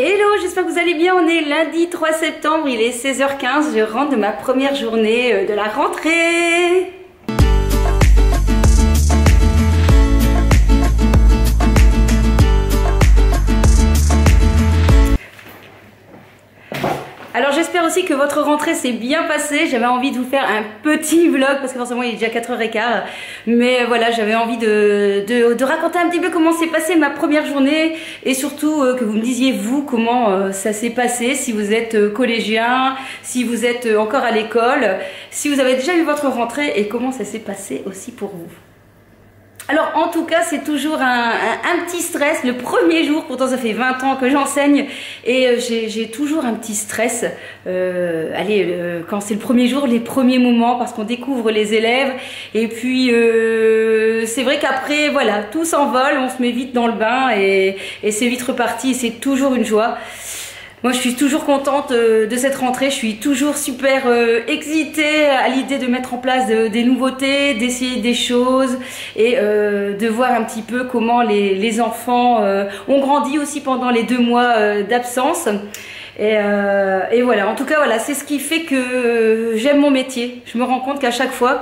Hello, j'espère que vous allez bien. On est lundi 3 septembre, il est 16h15, je rentre de ma première journée de la rentrée. Alors j'espère aussi que votre rentrée s'est bien passée. J'avais envie de vous faire un petit vlog parce que forcément il est déjà 4h15. Mais voilà, j'avais envie de raconter un petit peu comment s'est passée ma première journée. Et surtout que vous me disiez vous comment ça s'est passé. Si vous êtes collégien, si vous êtes encore à l'école, si vous avez déjà eu votre rentrée et comment ça s'est passé aussi pour vous. Alors en tout cas c'est toujours un petit stress le premier jour, pourtant ça fait 20 ans que j'enseigne et j'ai toujours un petit stress, quand c'est le premier jour, les premiers moments parce qu'on découvre les élèves et puis c'est vrai qu'après voilà tout s'envole, on se met vite dans le bain et c'est vite reparti et c'est toujours une joie. Moi je suis toujours contente de cette rentrée, je suis toujours super excitée à l'idée de mettre en place des nouveautés, d'essayer des choses et de voir un petit peu comment les enfants ont grandi aussi pendant les 2 mois d'absence. Et voilà, en tout cas voilà, c'est ce qui fait que j'aime mon métier. Je me rends compte qu'à chaque fois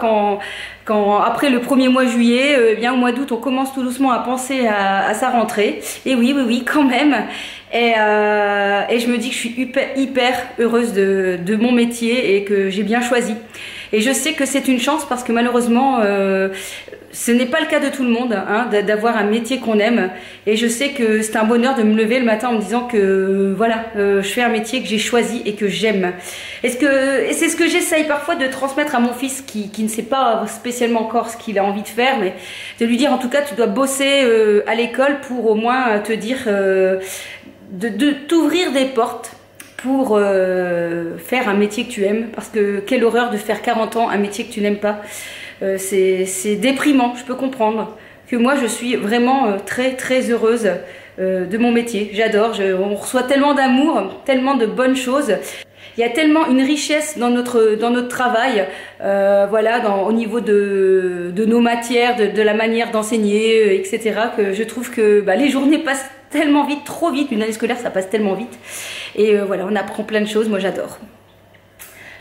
quand après le premier mois juillet, bien au mois d'août, on commence tout doucement à penser à sa rentrée. Et oui, quand même. Et je me dis que je suis hyper heureuse de mon métier et que j'ai bien choisi. Et je sais que c'est une chance parce que malheureusement, ce n'est pas le cas de tout le monde, hein, d'avoir un métier qu'on aime. Et je sais que c'est un bonheur de me lever le matin en me disant que voilà, je fais un métier que j'ai choisi et que j'aime. Et c'est ce que j'essaye parfois de transmettre à mon fils qui ne sait pas spécialement encore ce qu'il a envie de faire, mais de lui dire en tout cas tu dois bosser à l'école pour au moins te dire de t'ouvrir des portes pour faire un métier que tu aimes, parce que quelle horreur de faire 40 ans un métier que tu n'aimes pas. C'est déprimant, je peux comprendre que moi je suis vraiment très heureuse de mon métier, j'adore, on reçoit tellement d'amour, tellement de bonnes choses. Il y a tellement une richesse dans notre travail, voilà, au niveau de nos matières, de la manière d'enseigner, etc. que je trouve que les journées passent tellement vite, trop vite. Une année scolaire, ça passe tellement vite. Et voilà, on apprend plein de choses, moi j'adore.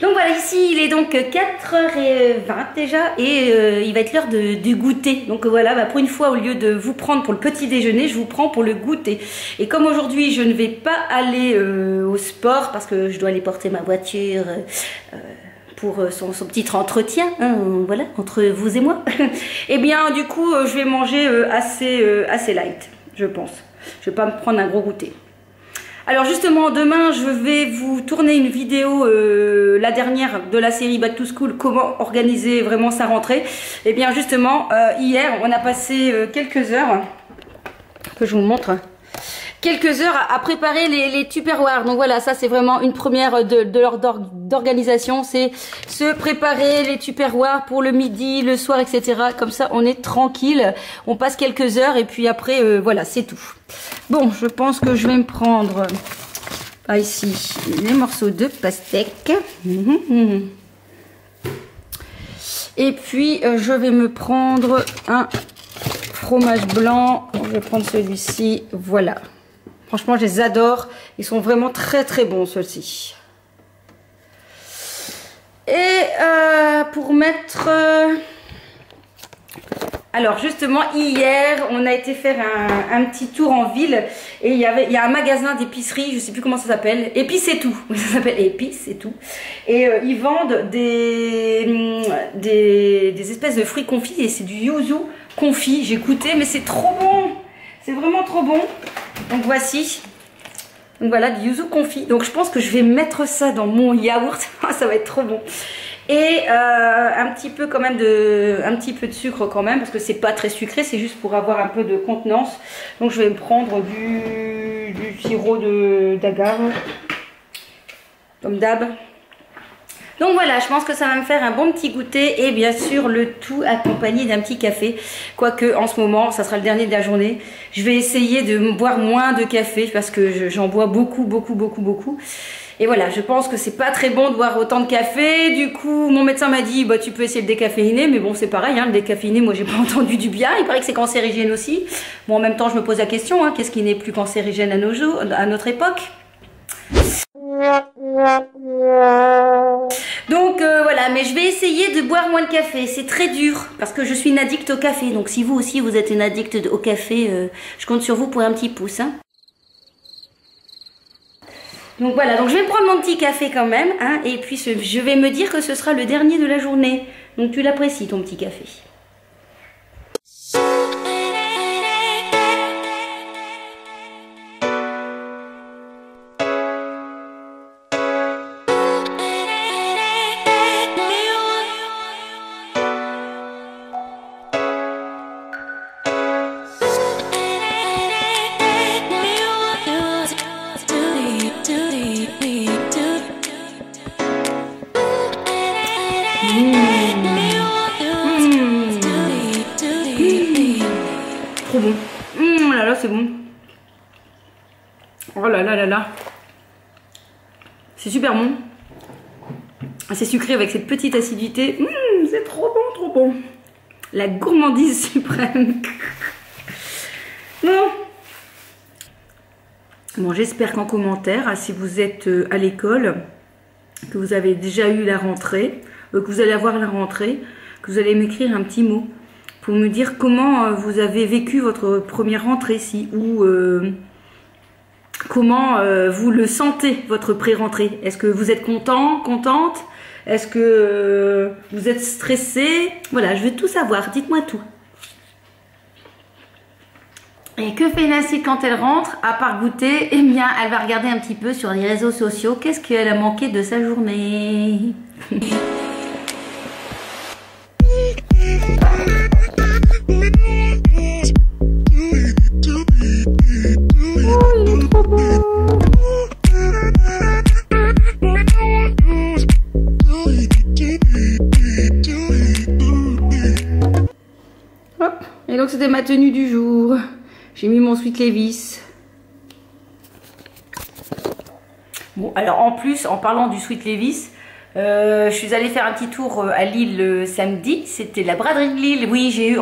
Donc voilà, ici il est donc 4h20 déjà et il va être l'heure du goûter. Donc voilà, pour une fois, au lieu de vous prendre pour le petit déjeuner, je vous prends pour le goûter. Et comme aujourd'hui je ne vais pas aller au sport parce que je dois aller porter ma voiture pour son petit entretien, hein, voilà, entre vous et moi, et bien du coup je vais manger assez light, je pense. Je vais pas me prendre un gros goûter. Alors justement, demain, je vais vous tourner une vidéo, la dernière de la série Back to School, comment organiser vraiment sa rentrée. Et bien justement, hier, on a passé quelques heures, que je vous montre, quelques heures à préparer les tupperwares. Donc voilà, ça c'est vraiment une première de l'ordre d'organisation, c'est se préparer les tupperwares pour le midi, le soir, etc. Comme ça, on est tranquille, on passe quelques heures et puis après, voilà, c'est tout. Bon, je pense que je vais me prendre ici les morceaux de pastèque. Et puis, je vais me prendre un fromage blanc. Je vais prendre celui-ci, voilà. Franchement, je les adore. Ils sont vraiment très bons, ceux-ci. Et pour mettre... Alors justement, hier, on a été faire un petit tour en ville. Et il y a un magasin d'épicerie, je ne sais plus comment ça s'appelle. Épices et tout. Ça s'appelle Épices et tout. Et ils vendent des espèces de fruits confits. Et c'est du yuzu confit. J'ai goûté, mais c'est trop bon. C'est vraiment trop bon. Donc voici, donc voilà, du yuzu confit. Donc je pense que je vais mettre ça dans mon yaourt, ça va être trop bon. Et un petit peu quand même un petit peu de sucre quand même, parce que c'est pas très sucré, c'est juste pour avoir un peu de contenance. Donc je vais me prendre du sirop d'agave, comme d'hab. Donc voilà, je pense que ça va me faire un bon petit goûter et bien sûr le tout accompagné d'un petit café. Quoique en ce moment, ça sera le dernier de la journée. Je vais essayer de boire moins de café parce que j'en bois beaucoup. Et voilà, je pense que c'est pas très bon de boire autant de café. Du coup, mon médecin m'a dit, bah tu peux essayer le décaféiné, mais bon c'est pareil, hein, le décaféiné, moi j'ai pas entendu du bien. Il paraît que c'est cancérigène aussi. Bon, en même temps, je me pose la question, hein, qu'est-ce qui n'est plus cancérigène à nos jours, à notre époque? Donc voilà, mais je vais essayer de boire moins de café. C'est très dur parce que je suis une addict au café. Donc si vous aussi vous êtes une addict au café, je compte sur vous pour un petit pouce, hein. Donc voilà, donc je vais prendre mon petit café quand même, hein, et puis je vais me dire que ce sera le dernier de la journée. Donc tu l'apprécies ton petit café. Trop bon. Là là, c'est bon. Oh là là là là. C'est super bon. C'est sucré avec cette petite acidité. C'est trop bon, trop bon. La gourmandise suprême. Bon, j'espère qu'en commentaire, si vous êtes à l'école, que vous avez déjà eu la rentrée, que vous allez avoir la rentrée, que vous allez m'écrire un petit mot pour me dire comment vous avez vécu votre première rentrée ici, ou comment vous le sentez, votre pré-rentrée. Est-ce que vous êtes content, contente? Est-ce que vous êtes stressé? Voilà, je veux tout savoir, dites-moi tout. Et que fait Nancy quand elle rentre, à part goûter? Eh bien, elle va regarder un petit peu sur les réseaux sociaux, qu'est-ce qu'elle a manqué de sa journée. Et donc c'était ma tenue du jour. J'ai mis mon sweat Levi's. Bon, alors en plus, en parlant du sweat Levi's, je suis allée faire un petit tour à Lille le samedi. C'était la braderie de Lille. Oui, j'ai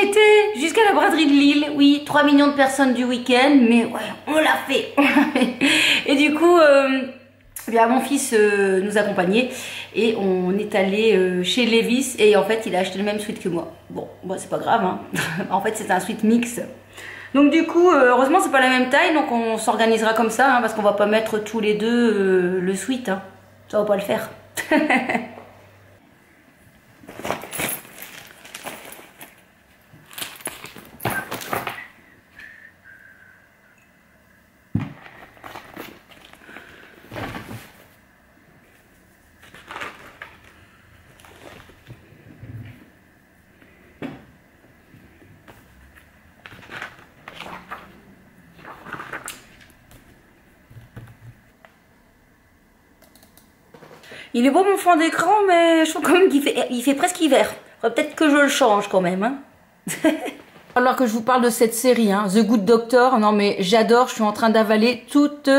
été jusqu'à la braderie de Lille. Oui, 3 millions de personnes du week-end. Mais ouais, on l'a fait. Et du coup, bien, mon fils nous accompagnait. Et on est allé chez Levi's. Et en fait, il a acheté le même sweat que moi. Bon, c'est pas grave, hein. En fait, c'est un sweat mix. Donc du coup, heureusement, c'est pas la même taille. Donc on s'organisera comme ça, hein, parce qu'on va pas mettre tous les deux le sweat, hein. Ça va pas le faire. Il est beau mon fond d'écran, mais je trouve quand même qu'il fait presque hiver. Peut-être que je le change quand même, hein. Alors que je vous parle de cette série, hein, The Good Doctor. Non mais j'adore, je suis en train d'avaler toute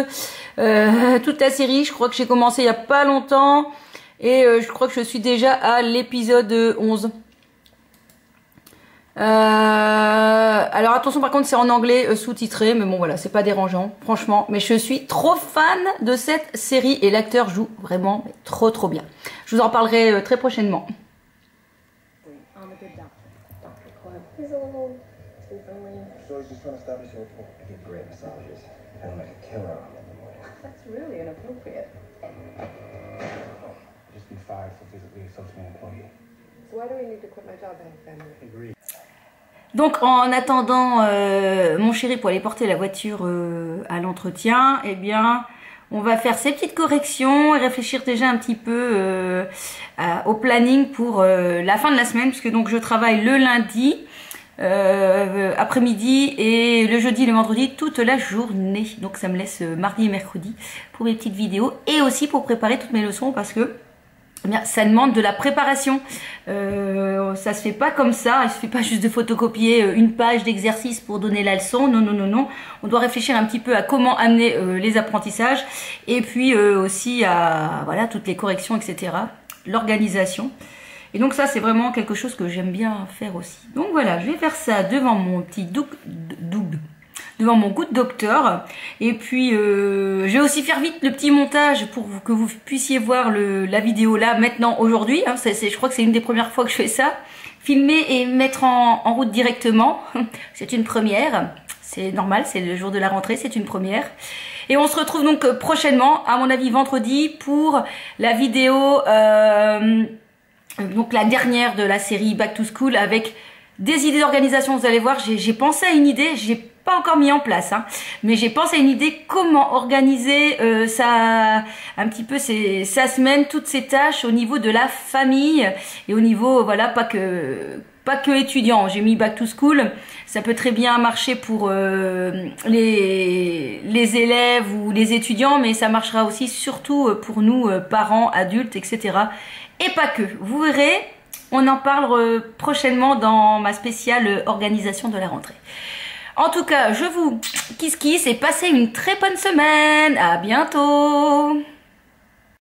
la série. Je crois que j'ai commencé il n'y a pas longtemps. Et je crois que je suis déjà à l'épisode 11. Alors attention, par contre c'est en anglais sous-titré, mais bon voilà, c'est pas dérangeant franchement, mais je suis trop fan de cette série et l'acteur joue vraiment trop bien. Je vous en parlerai très prochainement. Donc en attendant mon chéri pour aller porter la voiture à l'entretien, eh bien on va faire ces petites corrections et réfléchir déjà un petit peu au planning pour la fin de la semaine, puisque donc je travaille le lundi. après-midi et le jeudi et le vendredi toute la journée. Donc ça me laisse mardi et mercredi pour mes petites vidéos et aussi pour préparer toutes mes leçons parce que eh bien, ça demande de la préparation. Ça se fait pas comme ça. Il se fait pas juste de photocopier une page d'exercice pour donner la leçon. Non, non, non, non. On doit réfléchir un petit peu à comment amener les apprentissages et puis aussi à voilà toutes les corrections, etc. L'organisation. Et donc ça, c'est vraiment quelque chose que j'aime bien faire aussi. Donc voilà, je vais faire ça devant mon petit devant mon Good Doctor. Et puis, je vais aussi faire vite le petit montage pour que vous puissiez voir la vidéo là, maintenant, aujourd'hui. Hein, je crois que c'est une des premières fois que je fais ça. Filmer et mettre en route directement. C'est une première. C'est normal, c'est le jour de la rentrée, c'est une première. Et on se retrouve donc prochainement, à mon avis vendredi, pour la vidéo, donc la dernière de la série Back to School avec des idées d'organisation. Vous allez voir, j'ai pensé à une idée, j'ai pas encore mis en place, hein, mais j'ai pensé à une idée comment organiser un petit peu sa semaine, toutes ses tâches au niveau de la famille et au niveau, voilà, pas que étudiants. J'ai mis Back to School, ça peut très bien marcher pour les élèves ou les étudiants, mais ça marchera aussi surtout pour nous, parents, adultes, etc. Et pas que. Vous verrez, on en parle prochainement dans ma spéciale organisation de la rentrée. En tout cas, je vous kiss et passez une très bonne semaine. À bientôt.